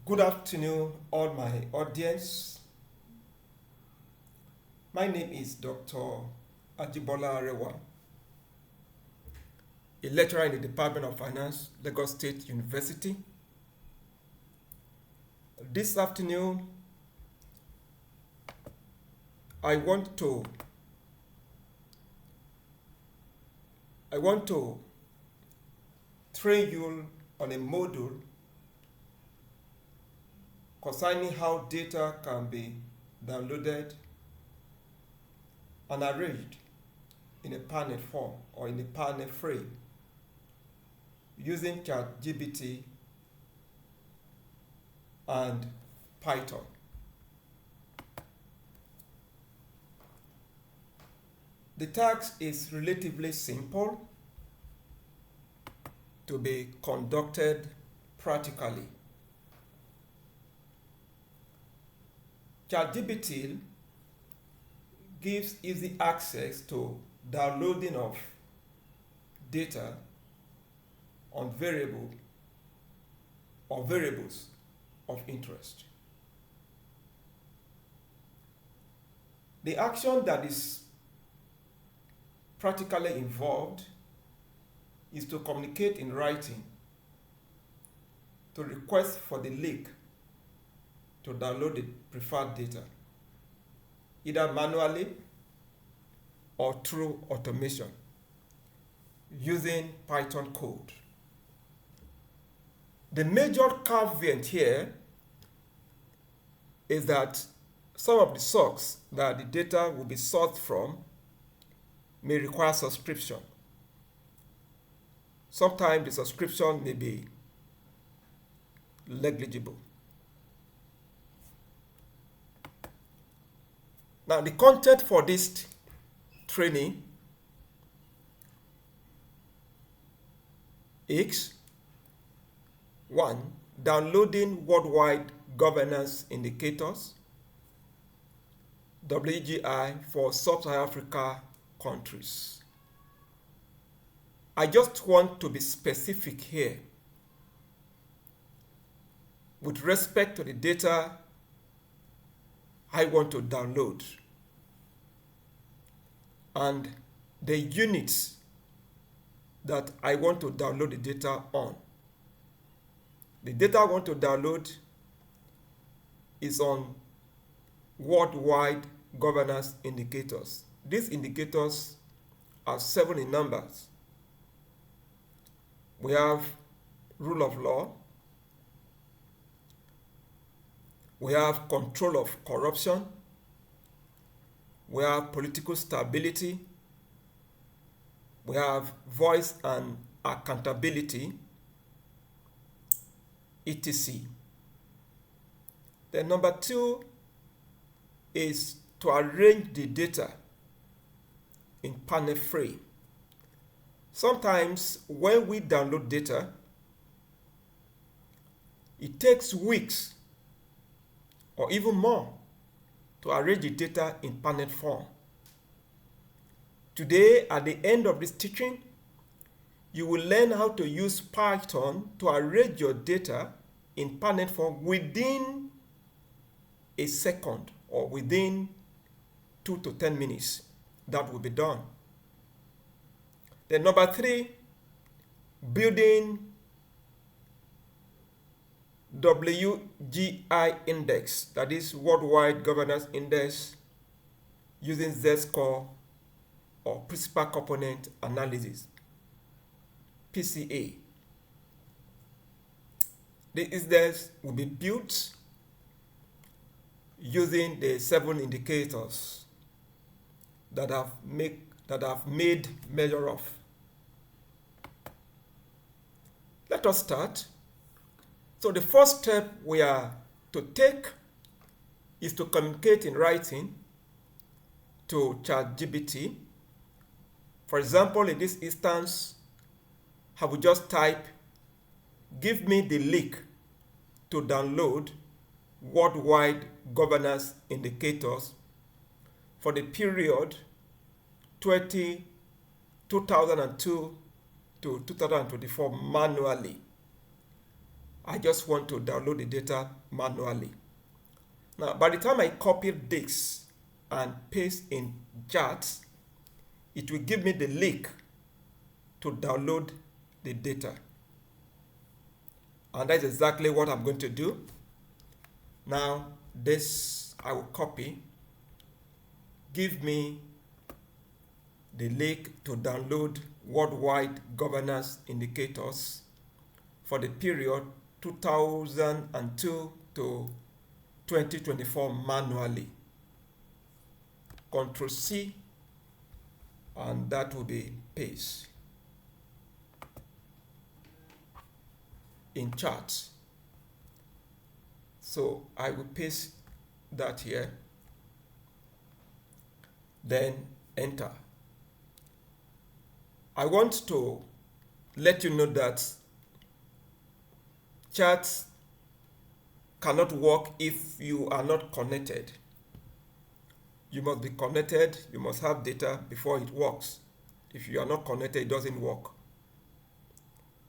Good afternoon, all my audience. My name is Dr. Ajibola Arewa, a lecturer in the Department of Finance, Lagos State University. This afternoon, I want to train you on a module concerning how data can be downloaded and arranged in a panel form or in a panel frame using ChatGPT and Python. The task is relatively simple to be conducted practically. ChatGPT gives easy access to downloading of data on variable or variables of interest. The action that is practically involved is to communicate in writing to request for the link to download the preferred data, either manually or through automation using Python code. The major caveat here is that some of the sources that the data will be sourced from may require subscription. Sometimes the subscription may be negligible. Now, the content for this training is 1. Downloading worldwide governance indicators, WGI, for sub-Saharan Africa countries. I just want to be specific here with respect to the data I want to download and the units that I want to download the data on. The data I want to download is on worldwide governance indicators. These indicators are 7 in numbers. We have rule of law, we have control of corruption, we have political stability, we have voice and accountability, etc. Then number 2 is to arrange the data in panel frame. Sometimes when we download data, it takes weeks or even more to arrange the data in panel form. Today, at the end of this teaching, you will learn how to use Python to arrange your data in panel form within a second or within 2 to 10 minutes. That will be done. Then number 3, building WGI index, that is Worldwide Governance Index, using Z-score or Principal Component Analysis, PCA. The index will be built using the 7 indicators that I've made measure of. Let us start. So the first step we are to take is to communicate in writing to ChatGPT. For example, in this instance, I will just type, give me the link to download worldwide governance indicators for the period 2002 to 2024 manually. I I just want to download the data manually. Now, by the time I copy this and paste in charts, it will give me the link to download the data. And that's exactly what I'm going to do. Now, this I will copy. Give me the link to download worldwide governance indicators for the period 2002 to 2024 manually. Control C, and that will be paste in charts. So I will paste that here, then enter. I want to let you know that charts cannot work if you are not connected. You must be connected, you must have data before it works. If you are not connected, it doesn't work.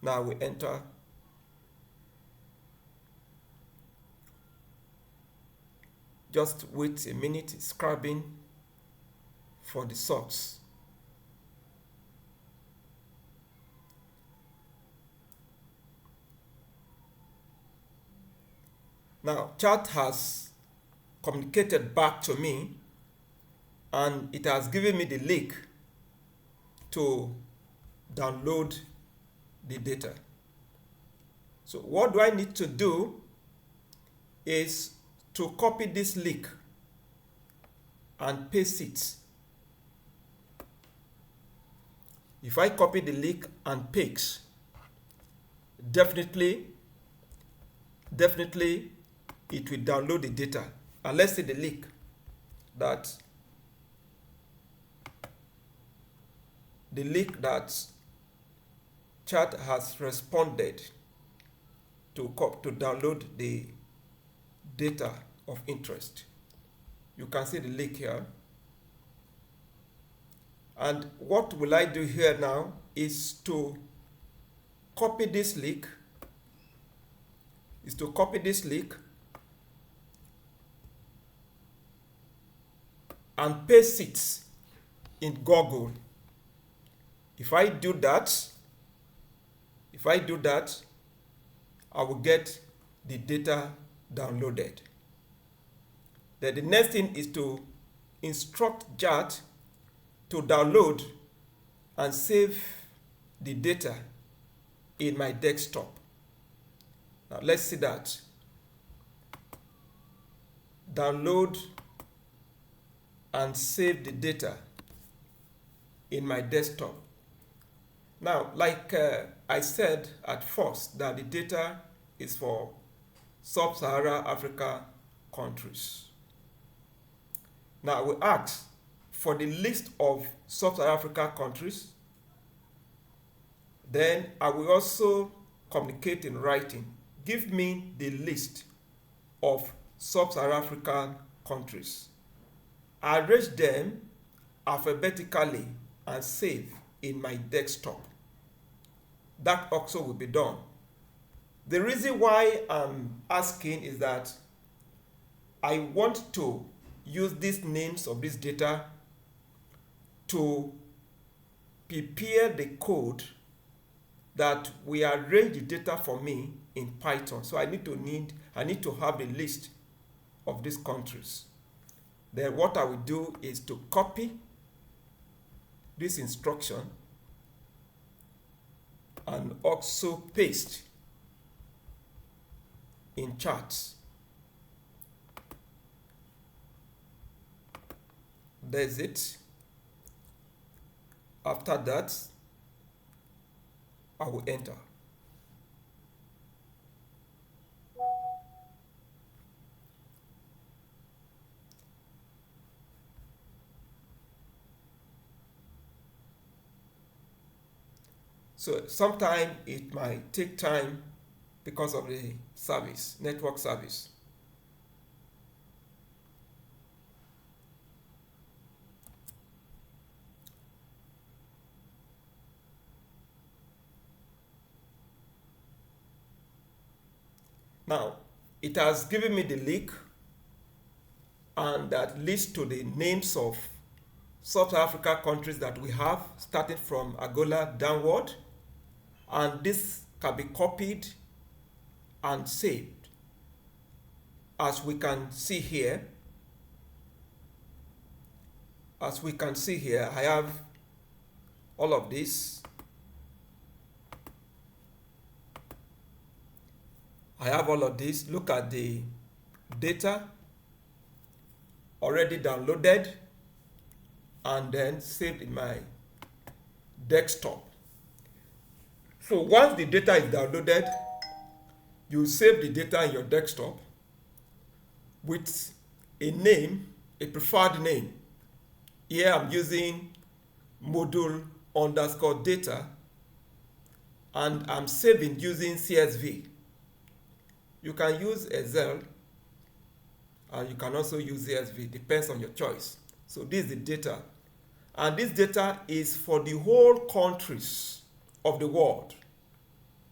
Now we enter. Just wait a minute, scrubbing for the source. Now, chat has communicated back to me, and it has given me the link to download the data. So what do I need to do is to copy this link and paste it. If I copy the link and paste, definitely it will download the data. And let's say the link that chat has responded to download the data of interest. You can see the link here. And what will I do here now is to copy this link, and paste it in Google. If I do that, I will get the data downloaded. Then the next thing is to instruct chat to download and save the data in my desktop. Now let's see that. Download and save the data in my desktop. Now, like I said at first, that the data is for Sub-Saharan Africa countries. Now, we ask for the list of Sub-Saharan Africa countries. Then I will also communicate in writing. Give me the list of Sub-Saharan African countries. Arrange them alphabetically and save in my desktop. That also will be done. The reason why I'm asking is that I want to use these names of this data to prepare the code that will arrange the data for me in Python. So I need to have the list of these countries. Then what I will do is to copy this instruction and also paste in charts. There's it. After that, I will enter. So sometimes it might take time because of the service, network service. Now, it has given me the link, and that leads to the names of South Africa countries that we have, starting from Angola downward, and this can be copied and saved. As we can see here, I have all of this. Look at the data already downloaded and then saved in my desktop. So once the data is downloaded, you save the data in your desktop with a name, a preferred name. Here I'm using module_data, and I'm saving using CSV. You can use Excel, and you can also use CSV, depends on your choice. So this is the data, and this data is for the whole countries of the world,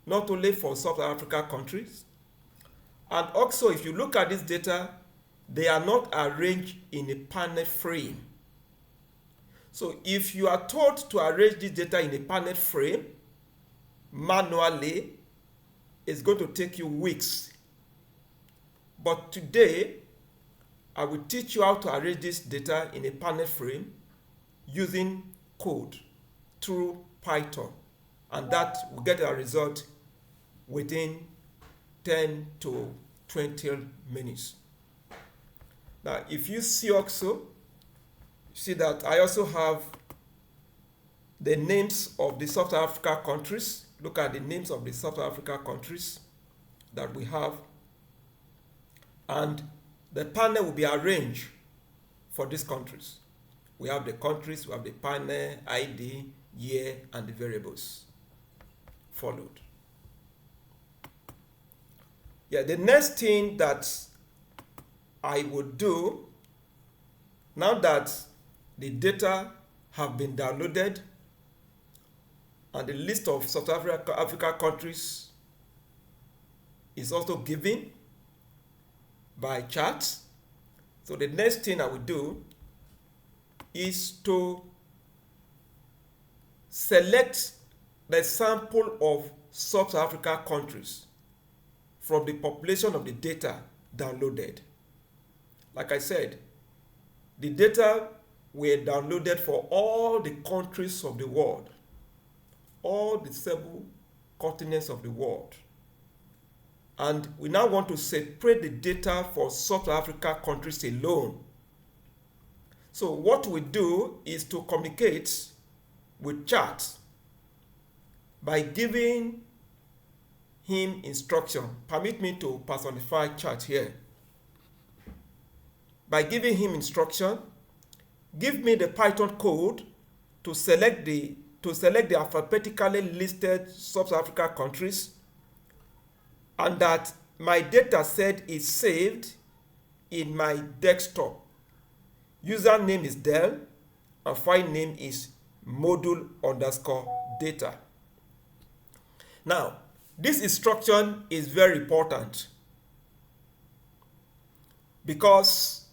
not only for South Africa countries. And also, if you look at this data, they are not arranged in a panel frame. So if you are told to arrange this data in a panel frame manually, it's going to take you weeks. But today, I will teach you how to arrange this data in a panel frame using code through Python, and that will get a result within 10 to 20 minutes. Now, if you see also, see that I also have the names of the South Africa countries. Look at the names of the South Africa countries that we have, and the panel will be arranged for these countries. We have the countries, we have the panel, ID, year, and the variables followed. The next thing that I would do, now that the data have been downloaded and the list of South Africa countries is also given by charts. So the next thing I will do is to select the sample of South Africa countries from the population of the data downloaded. Like I said, the data were downloaded for all the countries of the world, all the 7 continents of the world. And we now want to separate the data for South Africa countries alone. So what we do is to communicate with chat by giving him instruction. Permit me to personify chat here. By giving him instruction, give me the Python code to select the alphabetically listed South Africa countries, and that my data set is saved in my desktop. Username is Del, and file name is module_data. Now, this instruction is very important because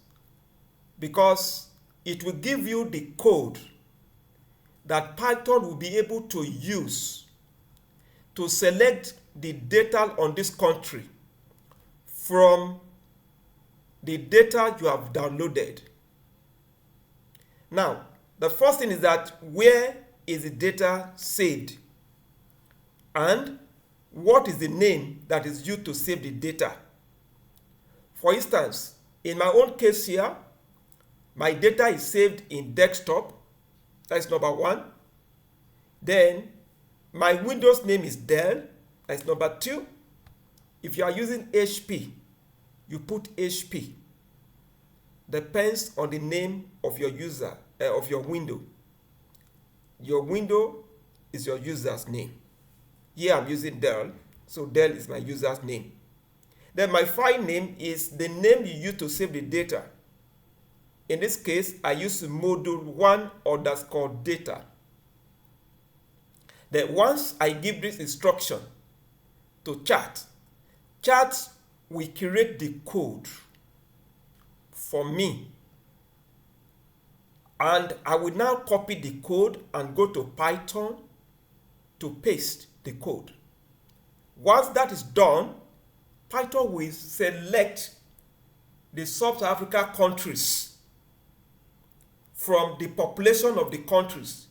it will give you the code that Python will be able to use to select the data on this country from the data you have downloaded. Now, the first thing is that where is the data saved? And what is the name that is used to save the data? For instance, in my own case here, my data is saved in desktop. That's number 1. Then my Windows name is Dell. That's number 2. If you are using HP, you put HP. Depends on the name of your user, of your window. Your window is your user's name. Here I'm using Dell, so Dell is my user's name. Then my file name is the name you use to save the data. In this case, I use module_data. Then once I give this instruction to chat will create the code for me, and I will now copy the code and go to Python to paste the code. Once that is done, Python will select the sub-Saharan countries from the population of the countries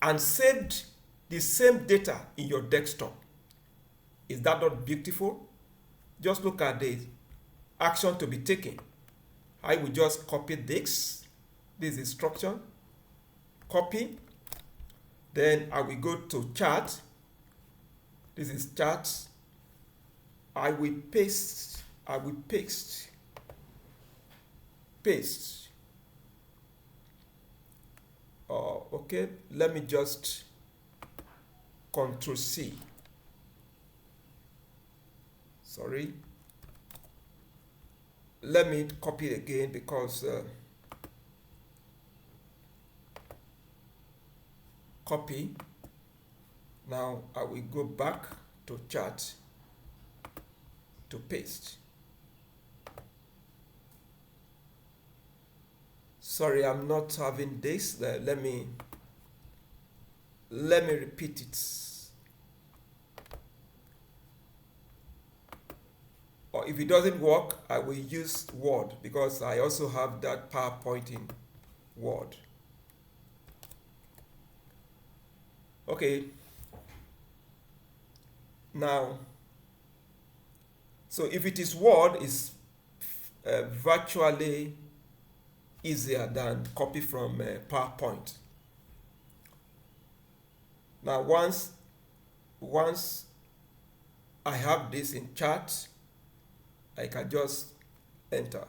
and saved the same data in your desktop. Is that not beautiful? Just look at the action to be taken. I will just copy this instruction, copy, then I will go to chart. This is charts. I will paste. Okay, let me just Control C. Sorry. Let me copy it again because copy. Now I will go back to chart to paste. Sorry, I'm not having this. Let me repeat it. Or if it doesn't work, I will use Word because I also have that PowerPoint in Word. Okay. Now, so if it is Word, it's virtually easier than copy from PowerPoint. Now, once I have this in chart, I can just enter.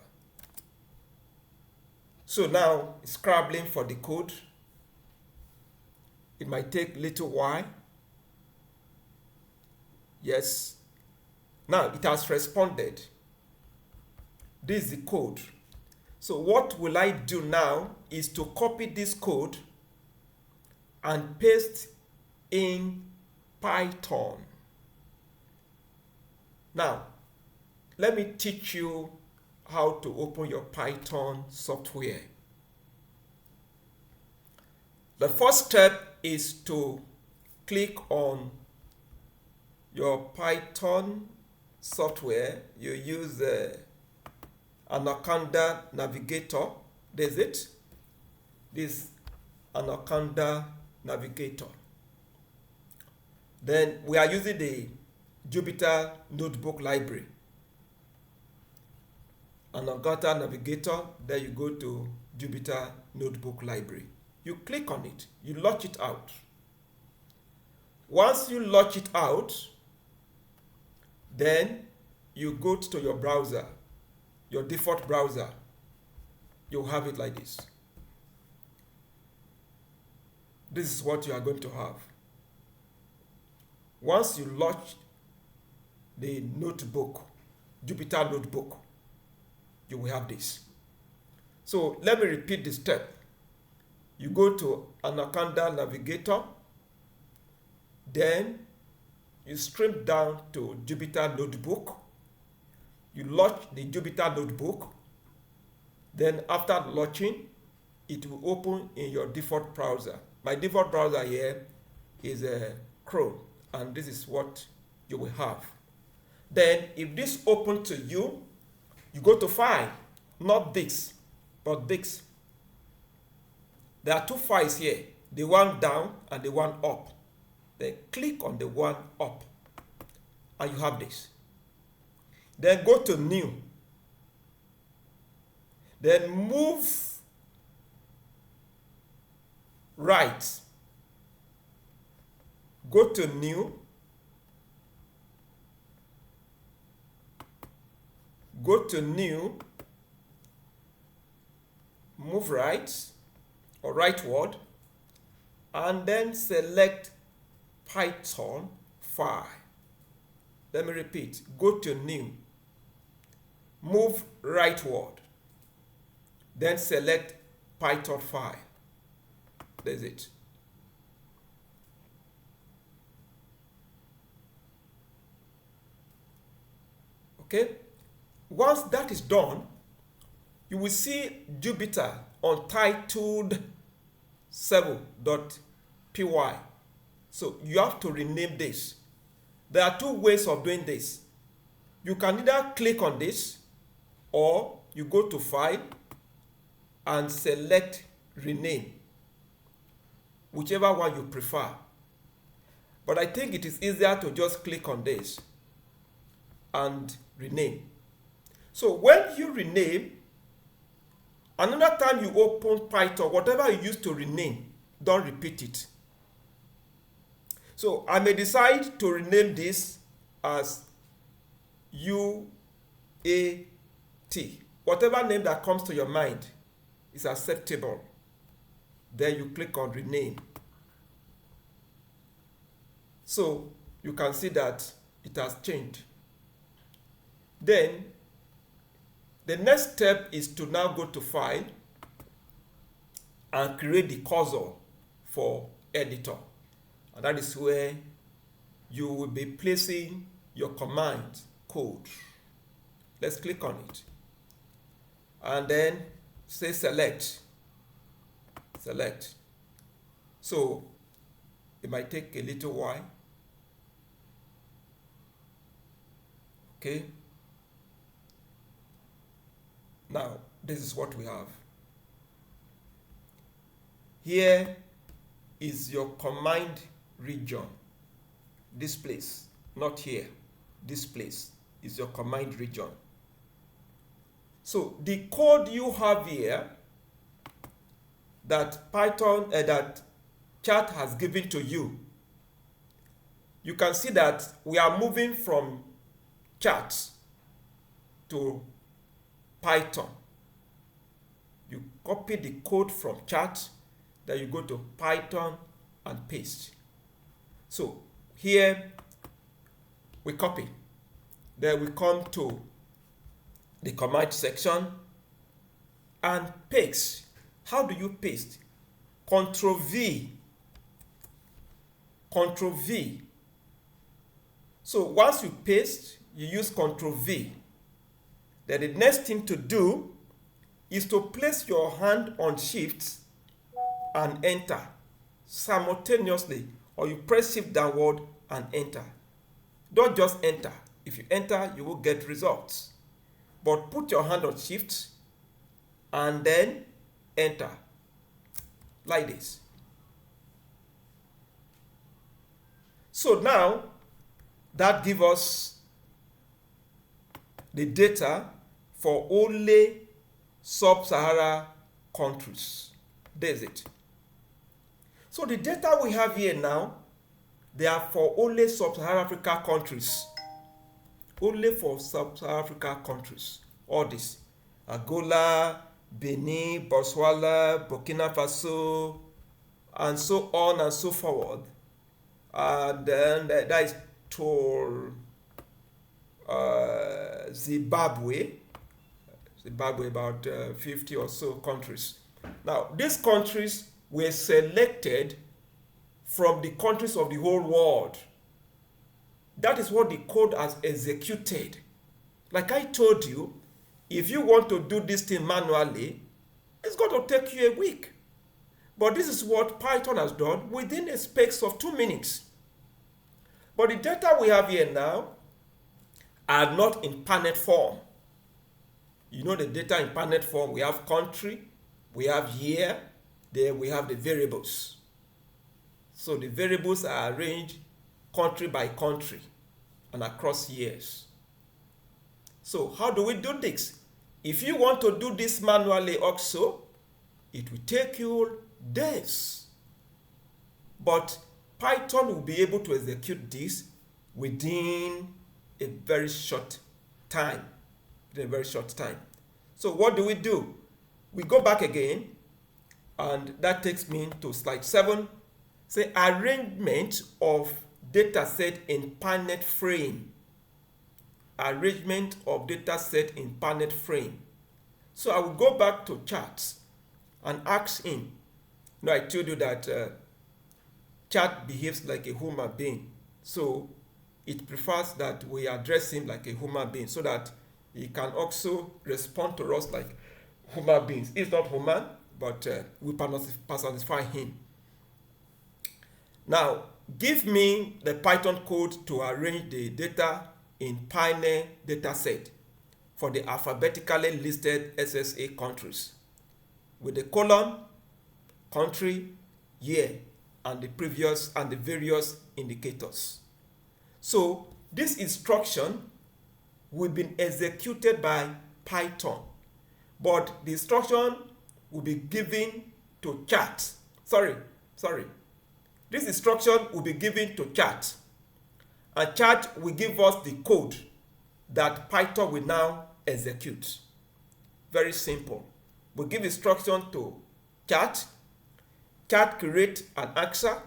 So now it's scrabbling for the code. It might take a little while. Yes. Now it has responded. This is the code. So what will I do now is to copy this code and paste in Python. Now, let me teach you how to open your Python software. The first step is to click on your Python software. You use Anaconda Navigator. There's it. This Anaconda Navigator. Then we are using the Jupyter Notebook Library. Anaconda Navigator, then you go to Jupyter Notebook Library. You click on it, you launch it out. Once you launch it out, then you go to your browser, your default browser. You'll have it like this. This is what you are going to have. Once you launch the notebook, Jupyter Notebook, you will have this. So let me repeat the step. You go to Anaconda Navigator, then you stream down to Jupyter Notebook. You launch the Jupyter Notebook. Then after launching, it will open in your default browser. My default browser here is Chrome, and this is what you will have. Then if this opens to you, you go to File, not this, but this. There are two files here, the one down and the one up. Then click on the one up, and you have this. Then go to New. Then move right. Go to New. Go to New. Move right or rightward, and then select Python file. Let me repeat. Go to New. Move rightward. Then select Python file. That's it. Okay? Once that is done, you will see Jupyter untitled 7.py. So you have to rename this. There are two ways of doing this. You can either click on this or you go to File and select Rename, whichever one you prefer. But I think it is easier to just click on this and rename. So when you rename, another time you open Python, whatever you use to rename, don't repeat it. So I may decide to rename this as UAT. Whatever name that comes to your mind is acceptable. Then you click on rename. So you can see that it has changed. Then the next step is to now go to File and create the cursor for editor. And that is where you will be placing your command code. Let's click on it. And then say select. Select. So it might take a little while. Okay. Now, this is what we have. Here is your command region. This place, not here. This place is your command region. So the code you have here that Python, that Chat has given to you, you can see that we are moving from Chat to Python. You copy the code from Chat, then you go to Python and paste. So here we copy, then we come to the command section and paste. How do you paste? Ctrl V. Ctrl V. So once you paste, you use Ctrl V. Then the next thing to do is to place your hand on Shift and enter simultaneously, or you press Shift downward and enter. Don't just enter. If you enter, you will get results. But put your hand on Shift and then enter, like this. So now, that gives us the data for only sub-Sahara countries. There's it. So the data we have here now, they are for only sub-Saharan Africa countries. Only for sub-Saharan Africa countries. All this. Angola, Benin, Botswana, Burkina Faso, and so on and so forward. And then that is to Zimbabwe. Zimbabwe, about 50 or so countries. Now, these countries were selected from the countries of the whole world. That is what the code has executed. Like I told you, if you want to do this thing manually, it's going to take you a week. But this is what Python has done within a space of 2 minutes. But the data we have here now are not in panel form. You know the data in panel form, we have country, we have year, then we have the variables. So the variables are arranged country by country and across years. So how do we do this? If you want to do this manually also, it will take you days. But Python will be able to execute this within a very short time. So what do? We go back again, and that takes me to slide 7. Say arrangement of data set in panel frame. Arrangement of data set in panel frame. So I will go back to charts and ask him. Now I told you that Chat behaves like a human being. So it prefers that we address him like a human being so that he can also respond to us like human beings. He's not human, but we personify him. Now, give me the Python code to arrange the data in Pioneer dataset for the alphabetically listed SSA countries with the column, country, year, and the various indicators. So this instruction will be executed by Python, but the instruction will be given to chat. Sorry. This instruction will be given to chat, and chat will give us the code that Python will now execute. Very simple. We give instruction to chat create an answer,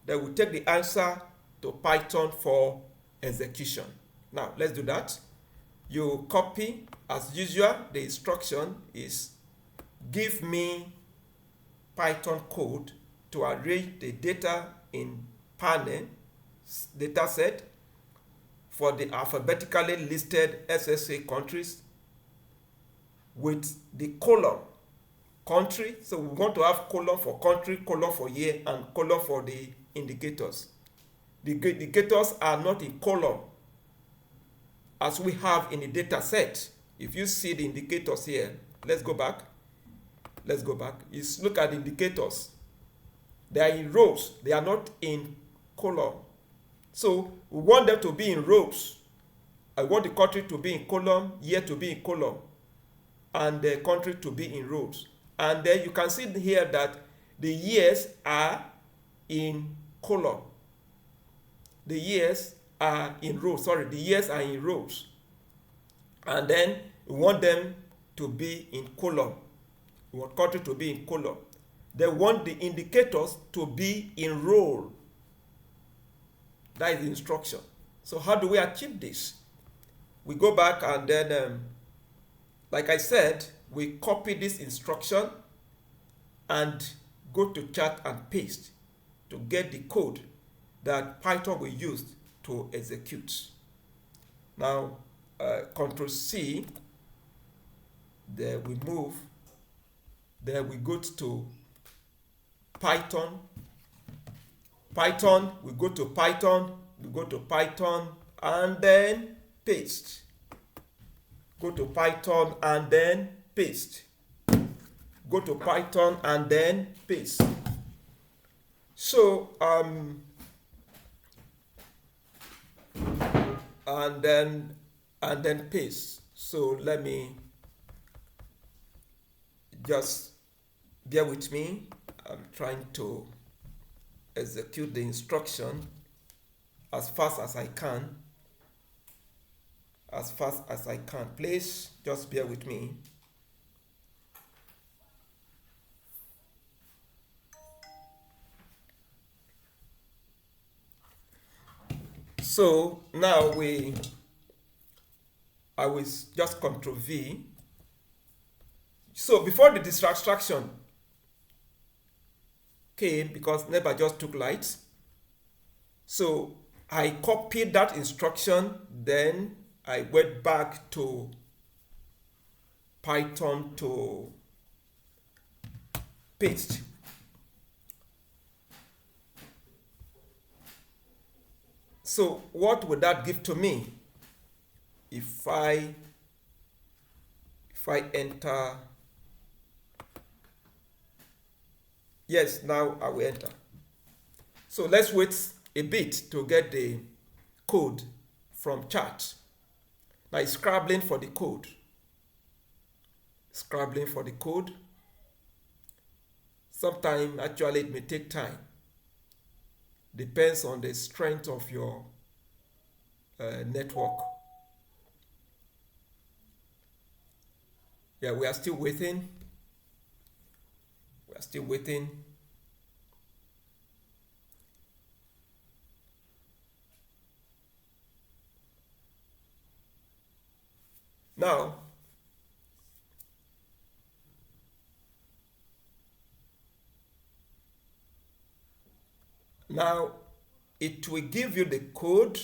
then we take the answer to Python for execution. Now let's do that. You copy, as usual, the instruction is give me Python code to arrange the data in Pioneer dataset for the alphabetically listed SSA countries with the column country. So we want to have column for country, column for year, and column for the indicators. The indicators are not in column as we have in the data set. If you see the indicators here, let's go back. Look at the indicators. They are in rows. They are not in column. So we want them to be in rows. I want the country to be in column, year to be in column, and the country to be in rows. And then you can see here that the years are in column. The years are in rows. The years are in rows. And then we want them to be in column. We want country to be in column. They want the indicators to be in row. That is the instruction. So how do we achieve this? We go back and then, like I said, we copy this instruction and go to chat and paste to get the code that Python will use to execute. Now, Control C, there we move, there we go to Python, we go to Python, and then paste. Go to Python and then paste. Go to Python and then paste. So, and then paste. So let me just bear with me. I'm trying to execute the instruction as fast as I can. Please just bear with me. So now I will just Control V. So before the distraction came, because NEPA just took light, so I copied that instruction, then I went back to Python to paste. So what would that give to me if I enter? Yes, now I will enter. So let's wait a bit to get the code from chat. Now it's scrabbling for the code. Sometimes actually it may take time. Depends on the strength of your network. Yeah, we are still waiting. Now it will give you the code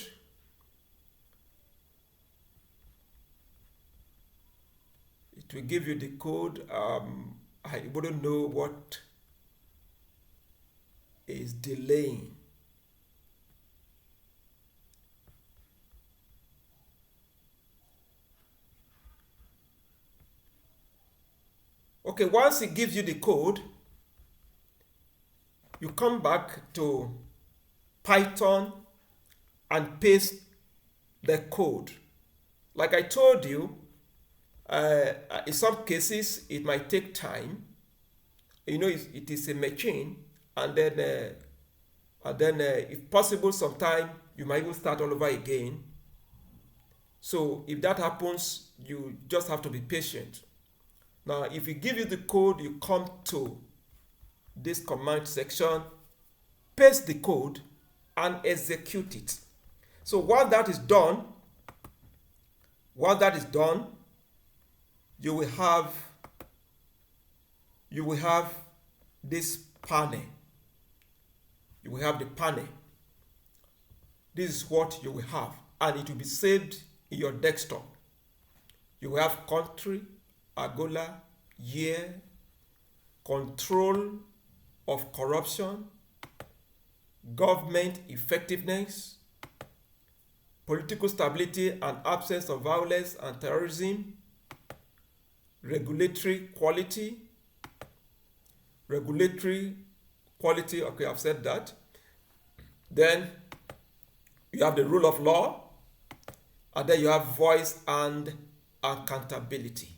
will give you the code. I wouldn't know what is delaying. Okay, once it gives you the code, you come back to Python and paste the code. Like I told you, in some cases it might take time. You know, it is a machine, and then if possible, sometime you might even start all over again. So if that happens, you just have to be patient. Now, if we give you the code, you come to this command section, paste the code, and execute it. So while that is done, you will have this panel. You will have the panel. This is what you will have, and it will be saved in your desktop. You will have country, Angola, year, control of corruption, government effectiveness, political stability and absence of violence and terrorism, regulatory quality, okay, I've said that. Then you have the rule of law, and then you have voice and accountability.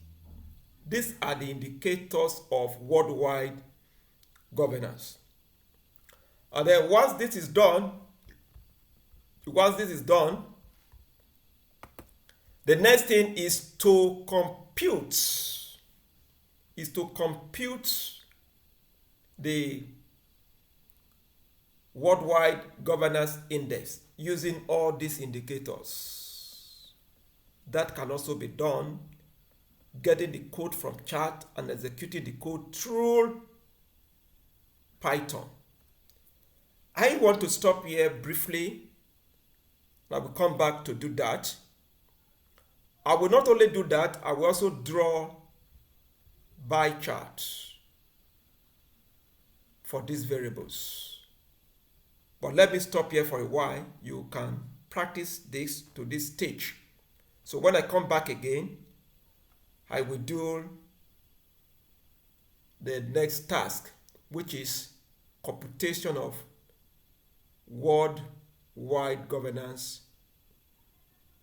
These are the indicators of worldwide governance. And then once this is done, the next thing is to compute the worldwide governance index using all these indicators. That can also be done getting the code from chart and executing the code through Python. I want to stop here briefly. I will come back to do that. I will not only do that, I will also draw bar charts for these variables. But let me stop here for a while. You can practice this to this stage. So when I come back again, I will do the next task, which is computation of worldwide governance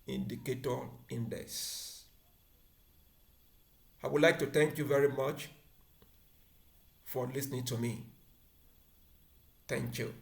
indicator index. I would like to thank you very much for listening to me. Thank you.